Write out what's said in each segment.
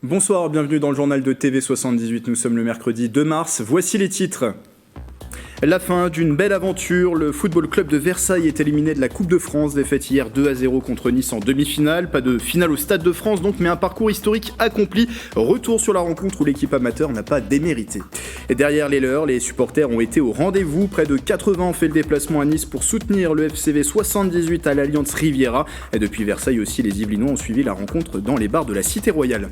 Bonsoir, bienvenue dans le journal de TV78, nous sommes le mercredi 2 mars, voici les titres. La fin d'une belle aventure, le Football Club de Versailles est éliminé de la Coupe de France, défaite hier 2-0 contre Nice en demi-finale, pas de finale au Stade de France donc, mais un parcours historique accompli, retour sur la rencontre où l'équipe amateur n'a pas démérité. Et derrière les leurs, les supporters ont été au rendez-vous, près de 80 ont fait le déplacement à Nice pour soutenir le FCV 78 à l'Alliance Riviera, et depuis Versailles aussi les Yvelinois ont suivi la rencontre dans les bars de la Cité Royale.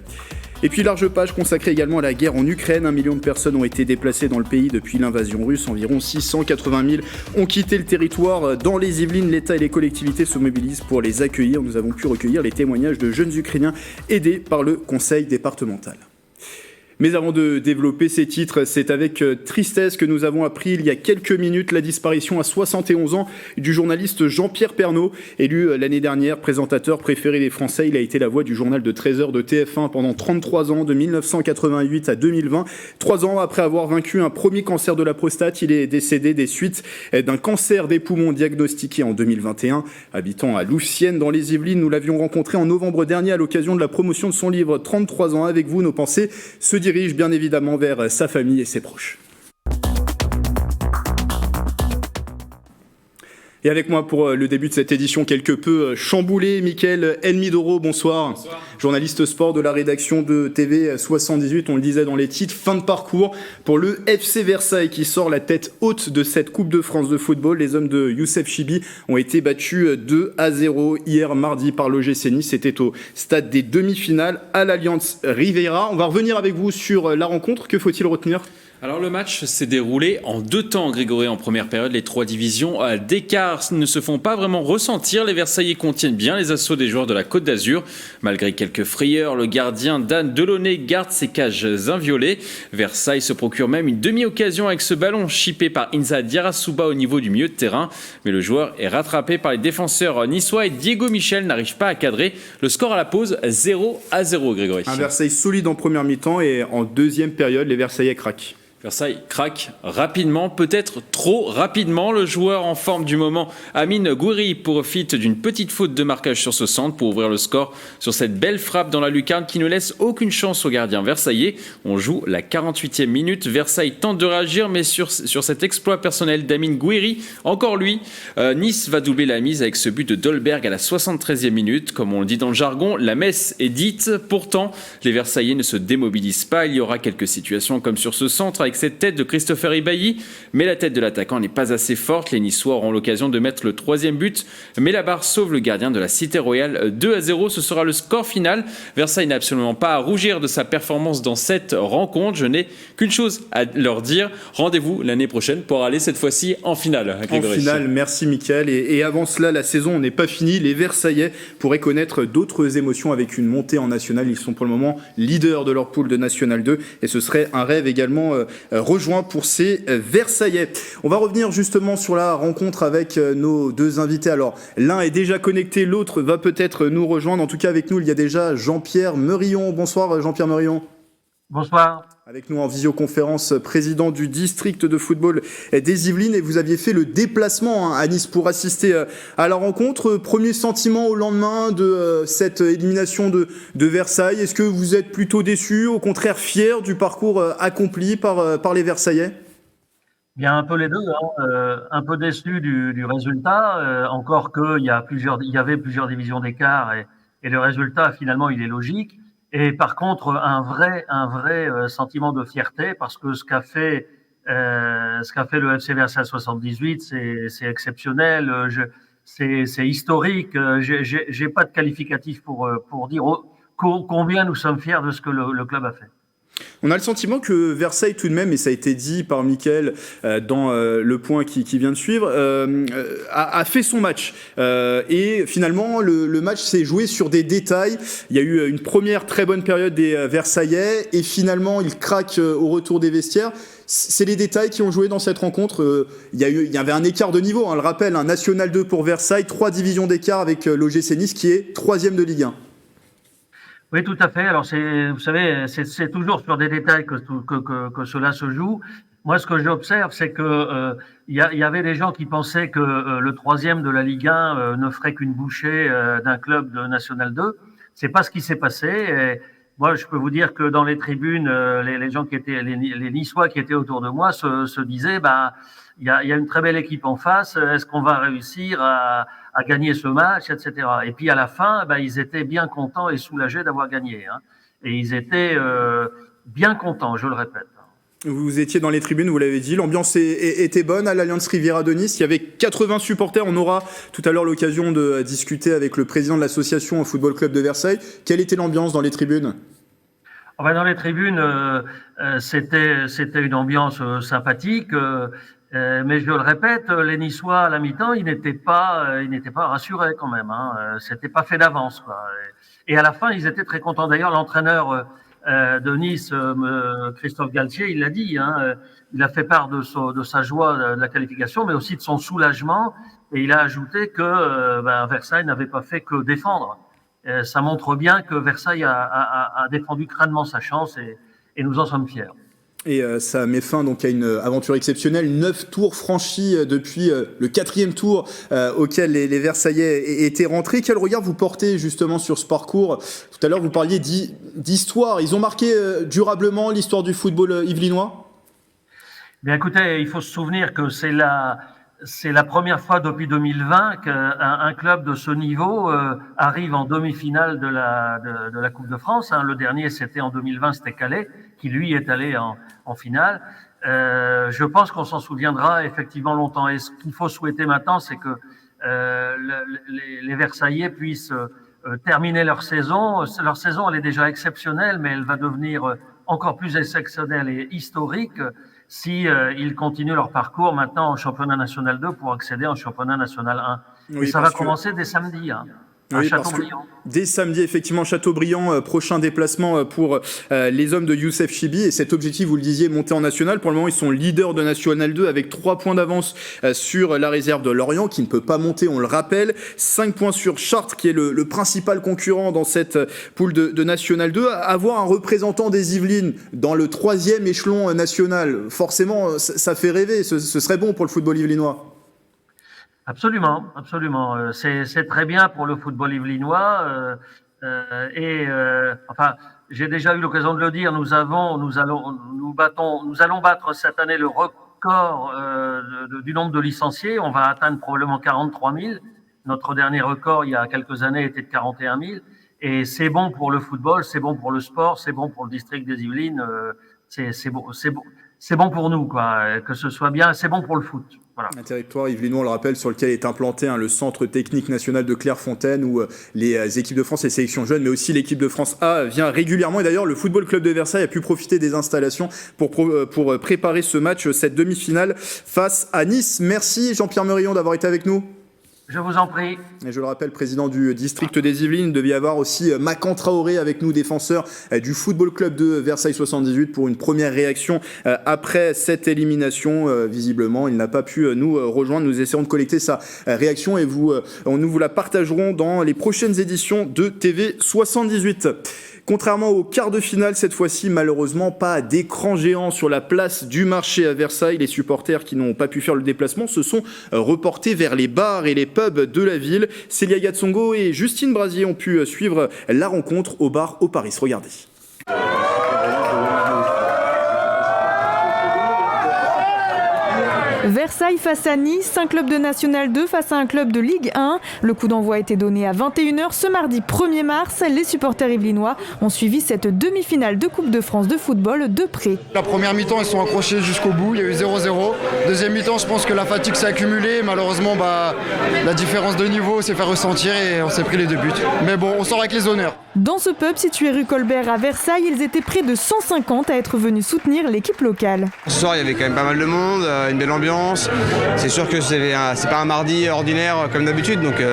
Et puis large page consacrée également à la guerre en Ukraine. 1 million de personnes ont été déplacées dans le pays depuis l'invasion russe. Environ 680 000 ont quitté le territoire. Dans les Yvelines, l'État et les collectivités se mobilisent pour les accueillir. Nous avons pu recueillir les témoignages de jeunes Ukrainiens aidés par le conseil départemental. Mais avant de développer ces titres, c'est avec tristesse que nous avons appris il y a quelques minutes la disparition à 71 ans du journaliste Jean-Pierre Pernaut. Élu l'année dernière présentateur préféré des Français, il a été la voix du journal de 13h de TF1 pendant 33 ans, de 1988 à 2020. 3 ans après avoir vaincu un premier cancer de la prostate, il est décédé des suites d'un cancer des poumons diagnostiqué en 2021. Habitant à Louvciennes dans les Yvelines, nous l'avions rencontré en novembre dernier à l'occasion de la promotion de son livre 33 ans avec vous. Nos pensées se dirigent bien évidemment vers sa famille et ses proches. Et avec moi pour le début de cette édition quelque peu chamboulée, Mickaël Elmidoro, bonsoir. Bonsoir. Journaliste sport de la rédaction de TV78, on le disait dans les titres, fin de parcours pour le FC Versailles qui sort la tête haute de cette Coupe de France de football. Les hommes de Youssef Chibi ont été battus 2-0 hier mardi par l'OGC Nice. C'était au stade des demi-finales à l'Alliance Riviera. On va revenir avec vous sur la rencontre. Que faut-il retenir ? Alors le match s'est déroulé en 2 temps, Grégory. En première période, les 3 divisions d'écart ne se font pas vraiment ressentir. Les Versaillais contiennent bien les assauts des joueurs de la Côte d'Azur. Malgré quelques frayeurs, le gardien Dan Delaunay garde ses cages inviolées. Versailles se procure même une demi-occasion avec ce ballon chippé par Inza Diarrasouba au niveau du milieu de terrain. Mais le joueur est rattrapé par les défenseurs niçois et Diego Michel n'arrive pas à cadrer. Le score à la pause, 0-0, Grégory. Un Versailles solide en première mi-temps et en deuxième période, les Versaillais craquent. Versailles craque rapidement, peut-être trop rapidement. Le joueur en forme du moment, Amine Gouiri, profite d'une petite faute de marquage sur ce centre pour ouvrir le score sur cette belle frappe dans la lucarne qui ne laisse aucune chance au gardien versaillais. On joue la 48e minute. Versailles tente de réagir, mais sur cet exploit personnel d'Amine Gouiri, encore lui, Nice va doubler la mise avec ce but de Dolberg à la 73e minute. Comme on le dit dans le jargon, la messe est dite. Pourtant, les Versaillais ne se démobilisent pas. Il y aura quelques situations comme sur ce centre avec cette tête de Christopher Ibailly, mais la tête de l'attaquant n'est pas assez forte. Les Niçois auront l'occasion de mettre le 3e but, mais la barre sauve le gardien de la Cité Royale. 2-0, ce sera le score final. Versailles n'a absolument pas à rougir de sa performance dans cette rencontre. Je n'ai qu'une chose à leur dire, rendez-vous l'année prochaine pour aller cette fois-ci en finale. En finale, merci Mickaël. Et avant cela, la saison n'est pas finie. Les Versaillais pourraient connaître d'autres émotions avec une montée en National. Ils sont pour le moment leaders de leur poule de National 2 et ce serait un rêve également rejoint pour ces Versaillais. On va revenir justement sur la rencontre avec nos 2 invités. Alors, l'un est déjà connecté, l'autre va peut-être nous rejoindre. En tout cas, avec nous, il y a déjà Jean-Pierre Meurillon. Bonsoir Jean-Pierre Meurillon. Bonsoir. Avec nous en visioconférence, président du district de football des Yvelines, et vous aviez fait le déplacement à Nice pour assister à la rencontre. Premier sentiment au lendemain de cette élimination de Versailles, est-ce que vous êtes plutôt déçu, au contraire fier du parcours accompli par les Versaillais ? Bien, un peu les deux, hein. Un peu déçu du résultat, encore qu'il y avait plusieurs divisions d'écart et le résultat finalement il est logique. Et par contre, un vrai sentiment de fierté parce que ce qu'a fait le FC Versailles 78, c'est exceptionnel, c'est historique. J'ai pas de qualificatif pour dire combien nous sommes fiers de ce que le club a fait. On a le sentiment que Versailles tout de même, et ça a été dit par Mickaël dans le point qui vient de suivre, a fait son match. Et finalement, le match s'est joué sur des détails. Il y a eu une première très bonne période des Versaillais et finalement, ils craquent au retour des vestiaires. C'est les détails qui ont joué dans cette rencontre. Il y avait un écart de niveau, on le rappelle, un National 2 pour Versailles, 3 divisions d'écart avec l'OGC Nice qui est 3e de Ligue 1. Oui, tout à fait. Alors, vous savez, c'est toujours sur des détails que cela se joue. Moi, ce que j'observe, c'est que il y avait des gens qui pensaient que le 3e de la Ligue 1 ne ferait qu'une bouchée d'un club de National 2. C'est pas ce qui s'est passé. moi, je peux vous dire que dans les tribunes, les gens qui étaient, les Niçois qui étaient autour de moi se disaient, il y a une très belle équipe en face. Est-ce qu'on va réussir à gagner ce match, etc. Et puis à la fin, ils étaient bien contents et soulagés d'avoir gagné. Hein. Et ils étaient bien contents, je le répète. Vous étiez dans les tribunes, vous l'avez dit, l'ambiance était bonne à l'Allianz Riviera de Nice. Il y avait 80 supporters. On aura tout à l'heure l'occasion de discuter avec le président de l'association Football Club de Versailles. Quelle était l'ambiance dans les tribunes ? Dans les tribunes, c'était une ambiance sympathique. Mais je le répète, les Niçois à la mi-temps, ils n'étaient pas rassurés quand même. Hein. C'était pas fait d'avance, quoi. Et à la fin, ils étaient très contents. D'ailleurs, l'entraîneur de Nice, Christophe Galtier, il l'a dit. Hein, il a fait part de sa joie de la qualification, mais aussi de son soulagement. Et il a ajouté que Versailles n'avait pas fait que défendre. Ça montre bien que Versailles a défendu crânement sa chance et nous en sommes fiers. Et ça met fin donc à une aventure exceptionnelle. 9 tours franchis depuis le 4e tour auquel les Versaillais étaient rentrés. Quel regard vous portez justement sur ce parcours ? Tout à l'heure, vous parliez d'histoire. Ils ont marqué durablement l'histoire du football yvelinois ? Bien écoutez, il faut se souvenir que c'est la première fois depuis 2020 qu'un club de ce niveau arrive en demi-finale de la Coupe de France. Hein. Le dernier, c'était en 2020, c'était Calais, qui lui est allé en finale. Je pense qu'on s'en souviendra effectivement longtemps. Et ce qu'il faut souhaiter maintenant, c'est que les Versaillais puissent terminer leur saison. Leur saison, elle est déjà exceptionnelle, mais elle va devenir encore plus exceptionnelle et historique si ils continuent leur parcours maintenant en championnat national 2 pour accéder en championnat national 1. Oui, et ça va commencer dès samedi, hein, à Châteaubriand. Dès samedi, effectivement, Châteaubriand, prochain déplacement pour les hommes de Youssef Chibi. Et cet objectif, vous le disiez, monter en national. Pour le moment, ils sont leaders de National 2 avec 3 points d'avance sur la réserve de Lorient, qui ne peut pas monter, on le rappelle. 5 points sur Chartres, qui est le principal concurrent dans cette poule de National 2. Avoir un représentant des Yvelines dans le 3e échelon national, forcément, ça fait rêver. Ce serait bon pour le football yvelinois. Absolument, absolument. C'est très bien pour le football yvelinois. J'ai déjà eu l'occasion de le dire. Nous allons battre cette année le record du nombre de licenciés. On va atteindre probablement 43 000. Notre dernier record, il y a quelques années, était de 41 000. Et c'est bon pour le football, c'est bon pour le sport, c'est bon pour le district des Yvelines. C'est bon pour nous, quoi. Que ce soit bien, c'est bon pour le foot. Voilà. Un territoire yvelinois, on le rappelle, sur lequel est implanté le centre technique national de Clairefontaine où les équipes de France, les sélections jeunes, mais aussi l'équipe de France A vient régulièrement. Et d'ailleurs, le Football Club de Versailles a pu profiter des installations pour préparer ce match, cette demi-finale face à Nice. Merci Jean-Pierre Merillon d'avoir été avec nous. Je vous en prie. Et je le rappelle, président du district des Yvelines, il devait y avoir aussi Macan Traoré avec nous, défenseur du Football Club de Versailles 78 pour une première réaction après cette élimination. Visiblement, il n'a pas pu nous rejoindre. Nous essaierons de collecter sa réaction et nous vous la partagerons dans les prochaines éditions de TV 78. Contrairement au quart de finale, cette fois-ci, malheureusement, pas d'écran géant sur la place du marché à Versailles. Les supporters qui n'ont pas pu faire le déplacement se sont reportés vers les bars et les pubs de la ville. Célia Gatsongo et Justine Brasier ont pu suivre la rencontre au bar au Paris. Regardez. Versailles face à Nice, un club de National 2 face à un club de Ligue 1. Le coup d'envoi a été donné à 21h ce mardi 1er mars. Les supporters yvelinois ont suivi cette demi-finale de Coupe de France de football de près. La première mi-temps, ils sont accrochés jusqu'au bout. Il y a eu 0-0. Deuxième mi-temps, je pense que la fatigue s'est accumulée. Malheureusement, la différence de niveau s'est fait ressentir et on s'est pris les 2 buts. Mais bon, on sort avec les honneurs. Dans ce pub situé rue Colbert à Versailles, ils étaient près de 150 à être venus soutenir l'équipe locale. Ce soir, il y avait quand même pas mal de monde, une belle ambiance. C'est sûr que c'est pas un mardi ordinaire comme d'habitude, donc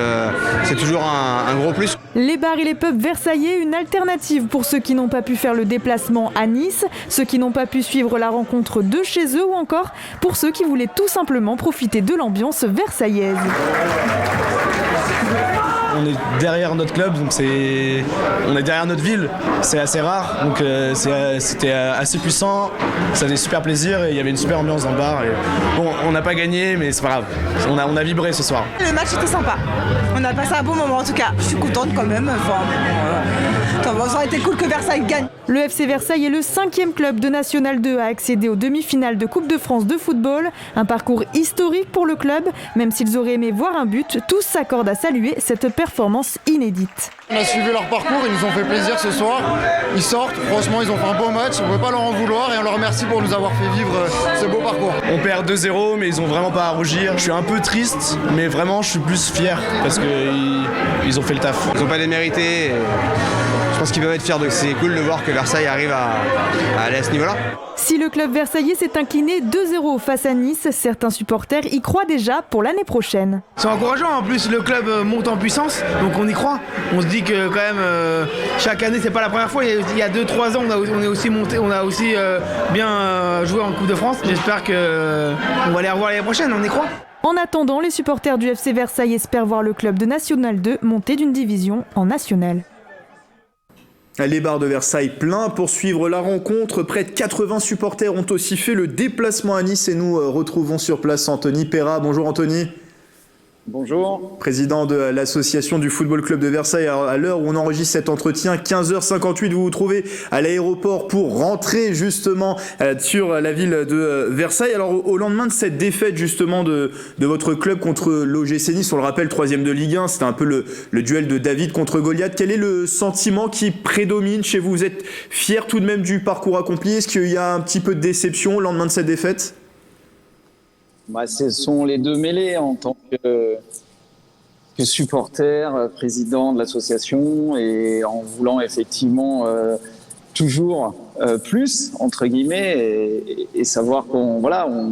c'est toujours un gros plus. Les bars et les pubs versaillais, une alternative pour ceux qui n'ont pas pu faire le déplacement à Nice, ceux qui n'ont pas pu suivre la rencontre de chez eux ou encore pour ceux qui voulaient tout simplement profiter de l'ambiance versaillaise. on est derrière notre club, donc on est derrière notre ville, c'est assez rare, donc c'était assez puissant, ça faisait super plaisir et il y avait une super ambiance dans le bar. Et, bon, on n'a pas gagné, mais c'est pas grave, on a vibré ce soir. Le match était sympa, on a passé un bon moment en tout cas, je suis contente quand même. Ça aurait été cool que Versailles gagne. Le FC Versailles est le 5e club de National 2 à accéder aux demi-finales de Coupe de France de football. Un parcours historique pour le club. Même s'ils auraient aimé voir un but, tous s'accordent à saluer cette performance inédite. On a suivi leur parcours, ils nous ont fait plaisir ce soir. Ils sortent, franchement ils ont fait un beau match, on ne peut pas leur en vouloir et on leur remercie pour nous avoir fait vivre ce beau parcours. On perd 2-0 mais ils ont vraiment pas à rougir. Je suis un peu triste mais vraiment je suis plus fier parce qu'ils ont fait le taf. Ils n'ont pas démérité. Je pense qu'ils peuvent être fiers d'eux. C'est cool de voir que Versailles arrive à aller à ce niveau-là. Si le club versaillais s'est incliné 2-0 face à Nice, certains supporters y croient déjà pour l'année prochaine. C'est encourageant, en plus le club monte en puissance, donc on y croit. On se dit que quand même, chaque année, c'est pas la première fois, il y a 2-3 ans, on est aussi monté, on a aussi bien joué en Coupe de France. J'espère qu'on va les revoir l'année prochaine, on y croit. En attendant, les supporters du FC Versailles espèrent voir le club de National 2 monter d'une division en National. Les bars de Versailles pleins pour suivre la rencontre. Près de 80 supporters ont aussi fait le déplacement à Nice et nous retrouvons sur place Anthony Perra. Bonjour Anthony. Bonjour. Président de l'association du Football Club de Versailles. À l'heure où on enregistre cet entretien, 15h58, vous vous trouvez à l'aéroport pour rentrer justement sur la ville de Versailles. Alors au lendemain de cette défaite justement de votre club contre l'OGC Nice, on le rappelle, 3e de Ligue 1, c'était un peu le duel de David contre Goliath. Quel est le sentiment qui prédomine chez vous? Vous êtes fier tout de même du parcours accompli? Est-ce qu'il y a un petit peu de déception au lendemain de cette défaite? Ce sont les deux mêlés en tant que supporter, président de l'association et en voulant effectivement toujours plus, entre guillemets, et savoir qu'on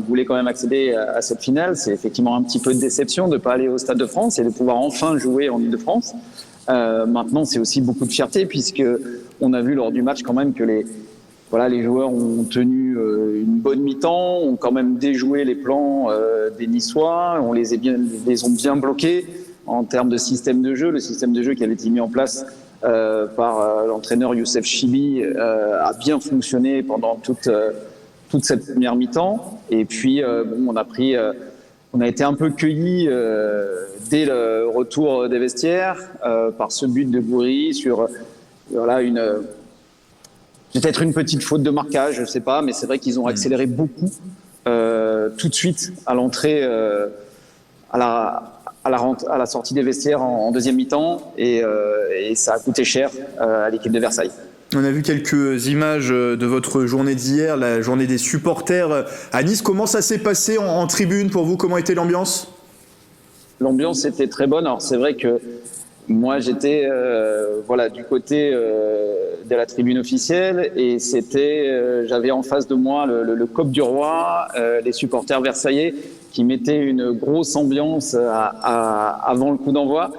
voulait quand même accéder à cette finale. C'est effectivement un petit peu de déception de ne pas aller au Stade de France et de pouvoir enfin jouer en Ile-de-France. Maintenant, c'est aussi beaucoup de fierté puisque on a vu lors du match quand même que les joueurs ont tenu une bonne mi-temps, ont quand même déjoué les plans des Niçois, on les ont bien bloqués en termes de système de jeu. Le système de jeu qui avait été mis en place par l'entraîneur Youssef Chibi a bien fonctionné pendant toute cette première mi-temps. Et puis, on a été un peu cueillis dès le retour des vestiaires par ce but de Gouiri sur peut-être une petite faute de marquage, je ne sais pas, mais c'est vrai qu'ils ont accéléré beaucoup tout de suite à l'entrée, à la sortie des vestiaires en deuxième mi-temps, et ça a coûté cher à l'équipe de Versailles. On a vu quelques images de votre journée d'hier, la journée des supporters à Nice. Comment ça s'est passé en tribune pour vous? Comment était l'ambiance? L'ambiance était très bonne. Alors c'est vrai que moi, j'étais du côté de la tribune officielle et j'avais en face de moi le COP du Roi, les supporters versaillais qui mettaient une grosse ambiance avant le coup d'envoi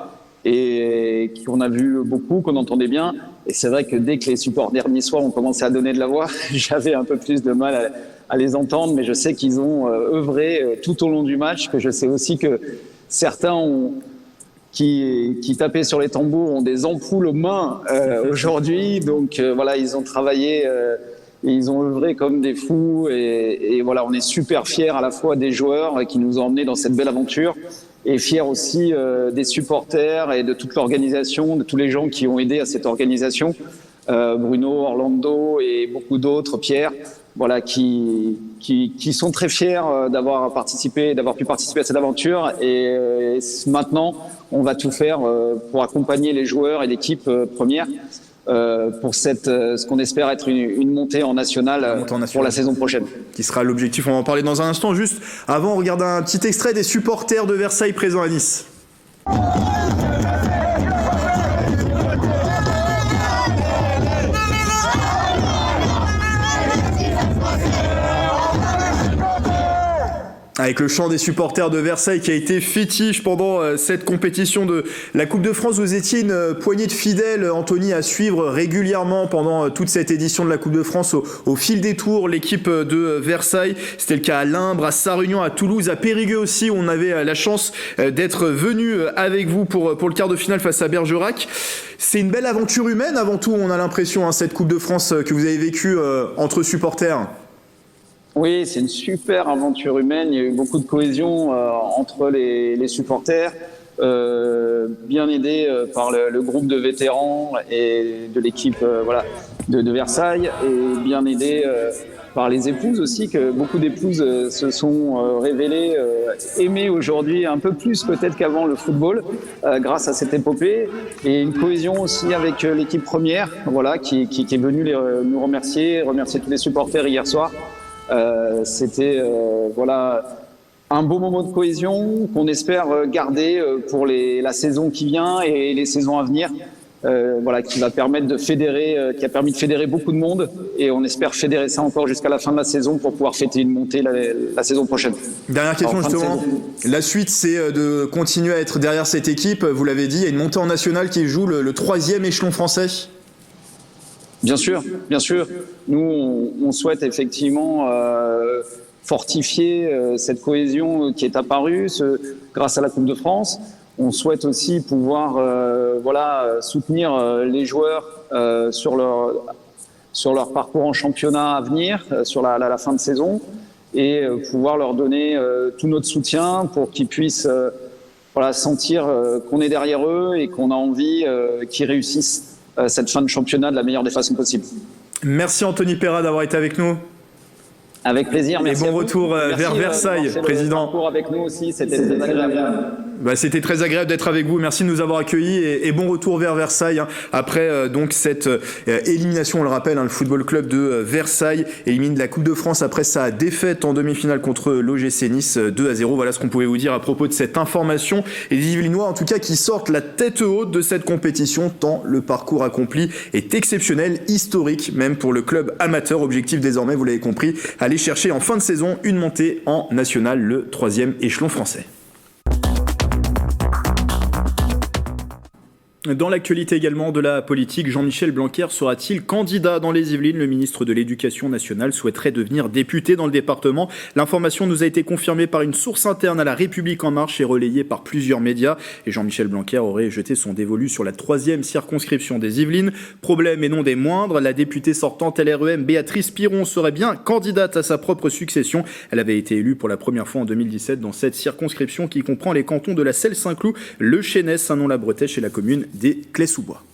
et qu'on a vu beaucoup, qu'on entendait bien. Et c'est vrai que dès que les supporters niçois ont commencé à donner de la voix, j'avais un peu plus de mal à les entendre, mais je sais qu'ils ont œuvré tout au long du match, que je sais aussi que certains qui tapaient sur les tambours ont des ampoules aux mains aujourd'hui. Donc ils ont travaillé et ils ont œuvré comme des fous. Et on est super fiers à la fois des joueurs qui nous ont emmenés dans cette belle aventure et fiers aussi des supporters et de toute l'organisation, de tous les gens qui ont aidé à cette organisation. Bruno, Orlando et beaucoup d'autres, Pierre, qui sont très fiers d'avoir pu participer à cette aventure. Et maintenant, on va tout faire pour accompagner les joueurs et l'équipe première pour ce qu'on espère être une montée en nationale pour la saison prochaine. Qui sera l'objectif, on va en parler dans un instant. Juste avant, on regarde un petit extrait des supporters de Versailles présents à Nice. Avec le chant des supporters de Versailles qui a été fétiche pendant cette compétition de la Coupe de France. Vous étiez une poignée de fidèles, Anthony, à suivre régulièrement pendant toute cette édition de la Coupe de France au fil des tours l'équipe de Versailles. C'était le cas à Limbre, à Sarre-Union, à Toulouse, à Périgueux aussi. On avait la chance d'être venu avec vous pour le quart de finale face à Bergerac. C'est une belle aventure humaine avant tout, on a l'impression, cette Coupe de France que vous avez vécue entre supporters. Oui, c'est une super aventure humaine. Il y a eu beaucoup de cohésion entre les supporters, bien aidés par le groupe de vétérans et de l'équipe de Versailles, et bien aidés par les épouses aussi, que beaucoup d'épouses se sont révélées aimer aujourd'hui un peu plus peut-être qu'avant le football grâce à cette épopée, et une cohésion aussi avec l'équipe première, qui est venue nous remercier tous les supporters hier soir. C'était un beau moment de cohésion qu'on espère garder pour la saison qui vient et les saisons à venir, qui va permettre de fédérer, qui a permis de fédérer beaucoup de monde, et on espère fédérer ça encore jusqu'à la fin de la saison pour pouvoir fêter une montée la saison prochaine. Dernière question justement, la suite c'est de continuer à être derrière cette équipe, vous l'avez dit, il y a une montée en nationale qui joue le 3e échelon français. Bien sûr. Nous, on souhaite effectivement fortifier cette cohésion qui est apparue grâce à la Coupe de France. On souhaite aussi pouvoir soutenir les joueurs sur leur parcours en championnat à venir, sur la fin de saison, et pouvoir leur donner tout notre soutien pour qu'ils puissent sentir qu'on est derrière eux et qu'on a envie qu'ils réussissent cette fin de championnat de la meilleure des façons possibles. Merci Anthony Perrat d'avoir été avec nous. Avec plaisir, merci. Et bon retour vers Versailles, président. Merci pour avec nous aussi, c'était très agréable. C'était très agréable d'être avec vous, merci de nous avoir accueillis et bon retour vers Versailles après donc cette élimination, on le rappelle, le Football Club de Versailles élimine la Coupe de France après sa défaite en demi-finale contre l'OGC Nice 2-0. Voilà ce qu'on pouvait vous dire à propos de cette information, et les Yvelinois en tout cas qui sortent la tête haute de cette compétition tant le parcours accompli est exceptionnel, historique même pour le club amateur. Objectif désormais, vous l'avez compris, aller chercher en fin de saison une montée en national, le 3e échelon français. Dans l'actualité également de la politique, Jean-Michel Blanquer sera-t-il candidat dans les Yvelines ? Le ministre de l'Éducation nationale souhaiterait devenir député dans le département. L'information nous a été confirmée par une source interne à La République En Marche et relayée par plusieurs médias. Et Jean-Michel Blanquer aurait jeté son dévolu sur la 3e circonscription des Yvelines. Problème et non des moindres, la députée sortante LREM Béatrice Piron serait bien candidate à sa propre succession. Elle avait été élue pour la première fois en 2017 dans cette circonscription qui comprend les cantons de la Selle-Saint-Cloud, le Chénès, Saint-Nom-la-Bretèche et la commune des Clés-sous-Bois.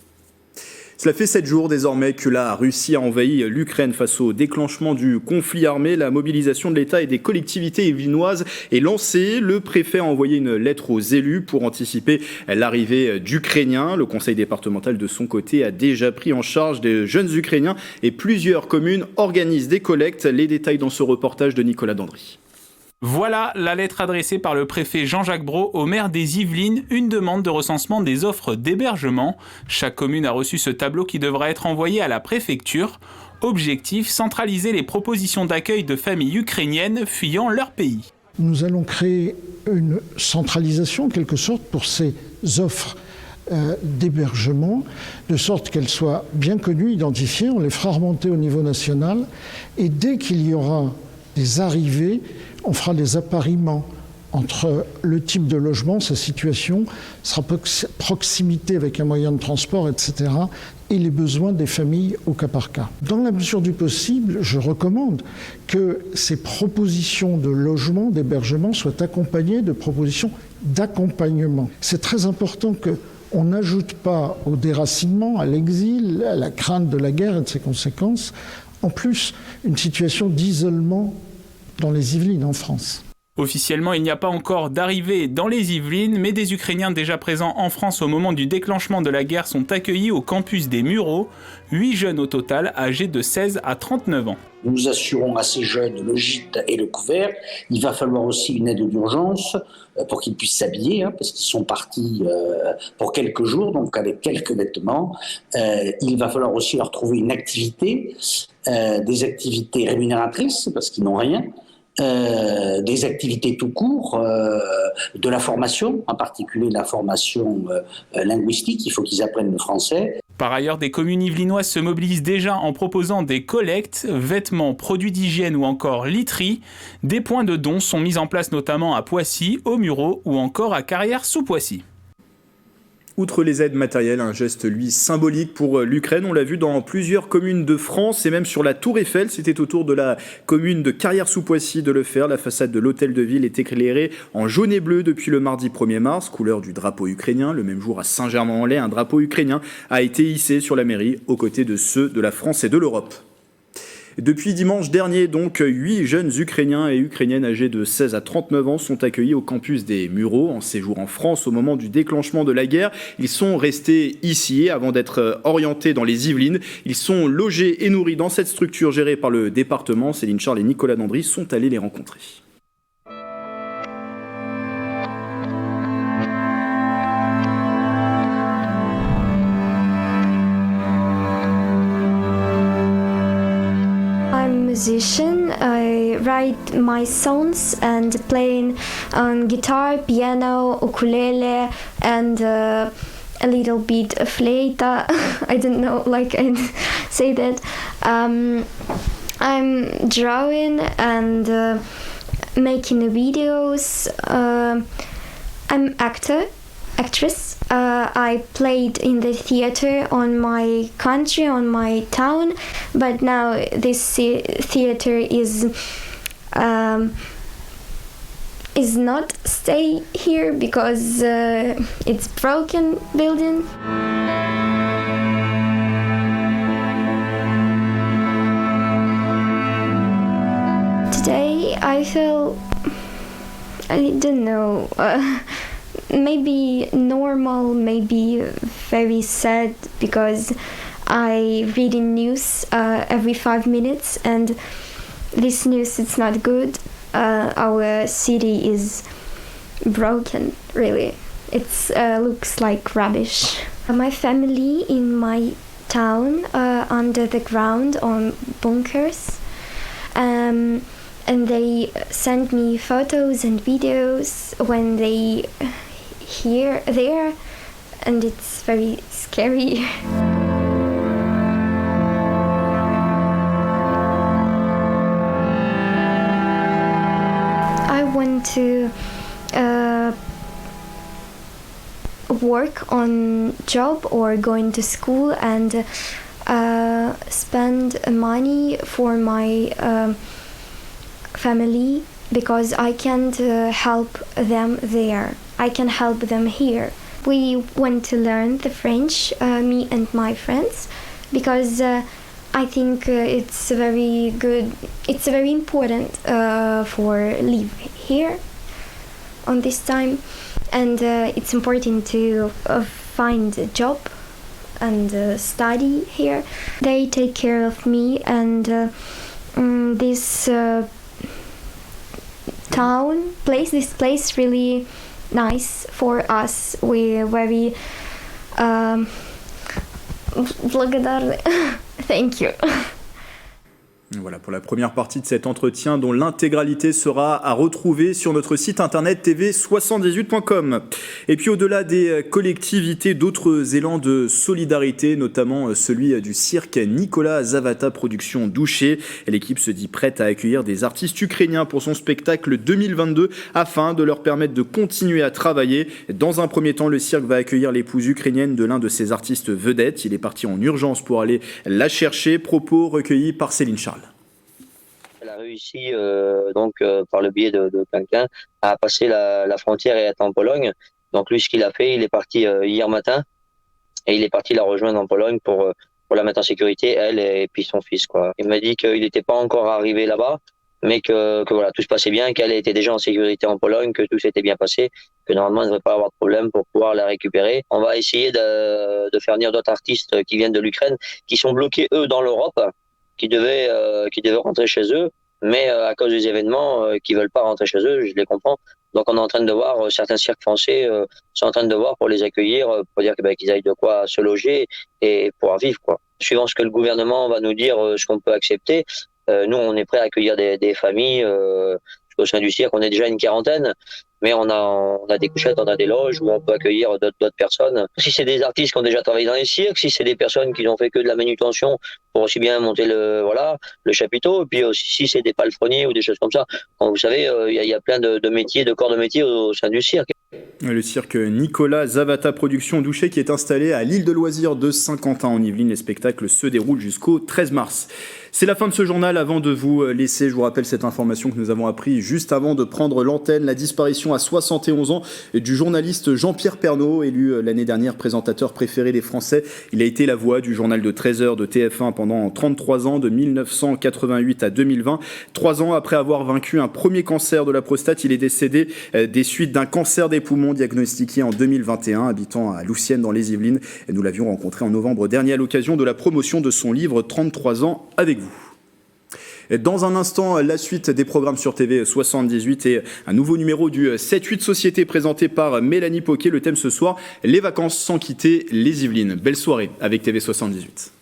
Cela fait 7 jours désormais que la Russie a envahi l'Ukraine. Face au déclenchement du conflit armé, la mobilisation de l'État et des collectivités yvelinoises est lancée. Le préfet a envoyé une lettre aux élus pour anticiper l'arrivée d'Ukrainiens. Le conseil départemental de son côté a déjà pris en charge des jeunes Ukrainiens et plusieurs communes organisent des collectes. Les détails dans ce reportage de Nicolas Dandry. Voilà la lettre adressée par le préfet Jean-Jacques Brault au maire des Yvelines, une demande de recensement des offres d'hébergement. Chaque commune a reçu ce tableau qui devra être envoyé à la préfecture. Objectif, centraliser les propositions d'accueil de familles ukrainiennes fuyant leur pays. Nous allons créer une centralisation en quelque sorte pour ces offres d'hébergement, de sorte qu'elles soient bien connues, identifiées, on les fera remonter au niveau national, et dès qu'il y aura des arrivées, on fera des appariements entre le type de logement, sa situation, sa proximité avec un moyen de transport, etc., et les besoins des familles au cas par cas. Dans la mesure du possible, je recommande que ces propositions de logement, d'hébergement soient accompagnées de propositions d'accompagnement. C'est très important qu'on n'ajoute pas au déracinement, à l'exil, à la crainte de la guerre et de ses conséquences, en plus une situation d'isolement dans les Yvelines en France. Officiellement, il n'y a pas encore d'arrivée dans les Yvelines, mais des Ukrainiens déjà présents en France au moment du déclenchement de la guerre sont accueillis au campus des Mureaux, 8 jeunes au total, âgés de 16 à 39 ans. Nous assurons à ces jeunes le gîte et le couvert. Il va falloir aussi une aide d'urgence pour qu'ils puissent s'habiller, parce qu'ils sont partis pour quelques jours, donc avec quelques vêtements. Il va falloir aussi leur trouver une activité, des activités rémunératrices, parce qu'ils n'ont rien. des activités tout court, de la formation, en particulier la formation linguistique. Il faut qu'ils apprennent le français. Par ailleurs, des communes yvelinoises se mobilisent déjà en proposant des collectes, vêtements, produits d'hygiène ou encore literie. Des points de dons sont mis en place notamment à Poissy, au Mureau ou encore à Carrières-sous-Poissy. Outre les aides matérielles, un geste, lui, symbolique pour l'Ukraine. On l'a vu dans plusieurs communes de France et même sur la Tour Eiffel. C'était au tour de la commune de Carrières-sous-Poissy de le faire. La façade de l'hôtel de ville est éclairée en jaune et bleu depuis le mardi 1er mars, couleur du drapeau ukrainien. Le même jour, à Saint-Germain-en-Laye, un drapeau ukrainien a été hissé sur la mairie aux côtés de ceux de la France et de l'Europe. Depuis dimanche dernier, donc, 8 jeunes Ukrainiens et Ukrainiennes âgés de 16 à 39 ans sont accueillis au campus des Mureaux en séjour en France au moment du déclenchement de la guerre. Ils sont restés ici avant d'être orientés dans les Yvelines. Ils sont logés et nourris dans cette structure gérée par le département. Céline Charles et Nicolas Dandry sont allés les rencontrer. Musician. I write my songs and playing on guitar, piano, ukulele, and a little bit of flauta. I don't know, like I say that. I'm drawing and making videos. I'm actress. I played in the theater on my country, on my town, but now this theater is not stay here because it's broken building. Today I feel, I don't know, maybe normal, maybe very sad because I read in news every 5 minutes and this news it's not good. Our city is broken, really. It looks like rubbish. My family in my town under the ground on bunkers. And they send me photos and videos when they here there, and it's very scary. I want to work on job or going to school and spend money for my family because I can't help them there. I can help them here. We want to learn the French, me and my friends, because I think it's very good. It's very important for live here on this time, and it's important to find a job and study here. They take care of me, and this place really nice for us. We're very благодарны. Thank you. Voilà pour la première partie de cet entretien dont l'intégralité sera à retrouver sur notre site internet tv78.com. Et puis au-delà des collectivités, d'autres élans de solidarité, notamment celui du cirque Nicolas Zavata Productions Douché. L'équipe se dit prête à accueillir des artistes ukrainiens pour son spectacle 2022 afin de leur permettre de continuer à travailler. Dans un premier temps, le cirque va accueillir l'épouse ukrainienne de l'un de ses artistes vedettes. Il est parti en urgence pour aller la chercher. Propos recueillis par Céline Charles. Elle a réussi par le biais de quelqu'un à passer la frontière et être en Pologne. Donc lui, ce qu'il a fait, il est parti hier matin et il est parti la rejoindre en Pologne pour la mettre en sécurité, elle et puis son fils, quoi. Il m'a dit qu'il n'était pas encore arrivé là-bas, mais que voilà, tout se passait bien, qu'elle était déjà en sécurité en Pologne, que tout s'était bien passé, que normalement il ne devrait pas avoir de problème pour pouvoir la récupérer. On va essayer de faire venir d'autres artistes qui viennent de l'Ukraine, qui sont bloqués eux dans l'Europe, qui devaient rentrer chez eux, mais à cause des événements qui veulent pas rentrer chez eux, je les comprends. Donc on est en train de voir, certains cirques français sont en train de voir pour les accueillir, pour dire qu'ils aient de quoi se loger et pouvoir vivre, quoi. Suivant ce que le gouvernement va nous dire, ce qu'on peut accepter, Nous, on est prêt à accueillir des familles au sein du cirque. On est déjà une quarantaine, mais on a des couchettes, on a des loges où on peut accueillir d'autres personnes. Si c'est des artistes qui ont déjà travaillé dans les cirques, si c'est des personnes qui n'ont fait que de la manutention pour aussi bien monter le chapiteau, et puis aussi si c'est des palefreniers ou des choses comme ça. Comme vous savez, il y a plein de métiers, de corps de métier au sein du cirque. Le cirque Nicolas Zavata Productions Douchet qui est installé à l'île de loisirs de Saint-Quentin en Yvelines. Les spectacles se déroulent jusqu'au 13 mars. C'est la fin de ce journal. Avant de vous laisser, je vous rappelle cette information que nous avons appris juste avant de prendre l'antenne. La disparition à 71 ans du journaliste Jean-Pierre Pernaut, élu l'année dernière présentateur préféré des Français. Il a été la voix du journal de 13h de TF1 pendant 33 ans, de 1988 à 2020. 3 ans après avoir vaincu un premier cancer de la prostate, il est décédé des suites d'un cancer des poumons diagnostiqué en 2021, habitant à Loussienne dans les Yvelines. Et nous l'avions rencontré en novembre dernier à l'occasion de la promotion de son livre 33 ans avec vous. Et dans un instant, la suite des programmes sur TV 78 et un nouveau numéro du 7-8 Société présenté par Mélanie Poquet. Le thème ce soir, les vacances sans quitter les Yvelines. Belle soirée avec TV 78.